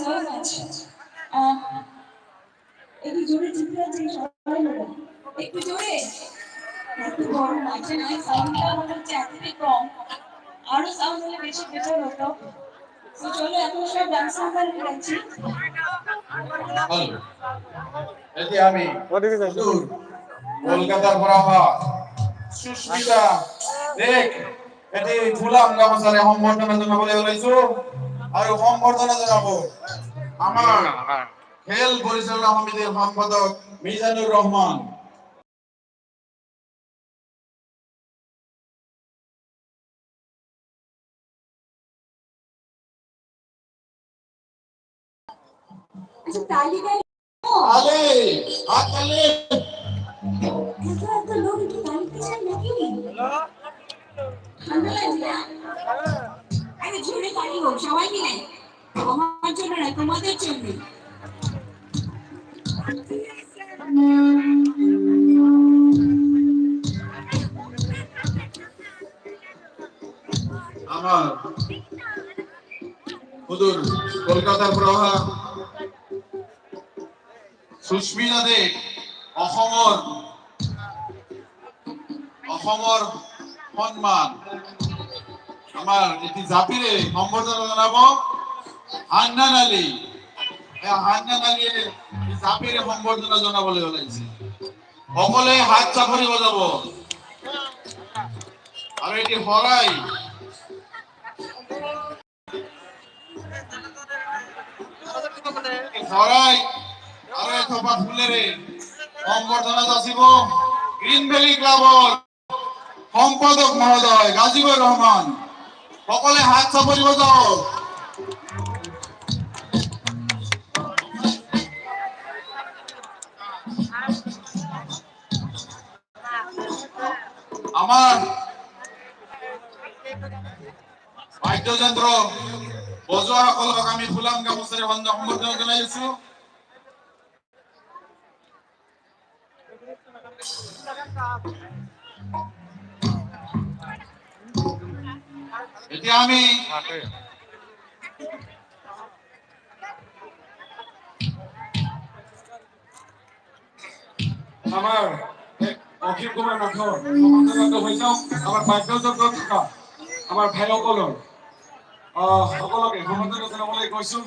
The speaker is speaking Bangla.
so much. একটু জোরে চিৎকার চাই সবাই মিলে। একটু জোরে। একটু বড় মাঠে নয়, সাউন্ডটা মনে হচ্ছে এতটাই কম। আরো সাউন্ড হলে বেশি বেটার হতো। তো চলো এখন সব ডান্স নাম্বার গাইছি। এটি আমি কলকাতার বরাবর সুস্মিতা দেখ এটি ফুলাম গামসারে সম্বর্ধনা জানাবলৈ ওলাইছো আৰু সম্বৰ্ধনা জানাব আমাৰ খেল পৰিচালনা সমিতিৰ সম্পাদক মিজানুৰ ৰহমান। আচ্ছা তালিকায় আলে আলে এত লোক কি তালিকা চাই নাকি? ঠান্ডা লাগছে না? আরে জোরে তালি হোক সবাই মিলে। আমার জন্য না, তোমাদের জন্য। আমার হুজুর কলকাতার প্রভা সুস্মিতা দেৱ অসমৰ সন্মান আমাৰ এটি জাতিৰে সম্বৰ্ধনা জনাব হান্নান আলী। হান্নান আলীয়ে জাতিৰে সম্বৰ্ধনা জনাবলৈ ওলাইছে। সকলোৱে হাত চাপৰি বজাব আৰু এটি শৰাই আৰু এথোপা ফুলেৰে সম্বৰ্ধনা যাচিব গ্ৰীণ ভেলী ক্লাবৰ সম্পাদক মহোদয় গাজীবুৰ ৰহমান। সকলে হাত চাপৰি বজাও। আমাৰ বাদ্যযন্ত্ৰ বজোৱাসকলক আমি ফুলাম গামোচাৰে সম্বৰ্ধনা জনাই আছো। এতিয়া আমি আমাৰ অখিল কুমাৰ নাথৰ সম্বৰ্ধনাটো হৈ যাওক। আমাৰ বাদ্যযন্ত্ৰ থকা আমাৰ ভাইসকলৰ সকলোকে সম্বৰ্ধনা জনাবলৈ কৈছো।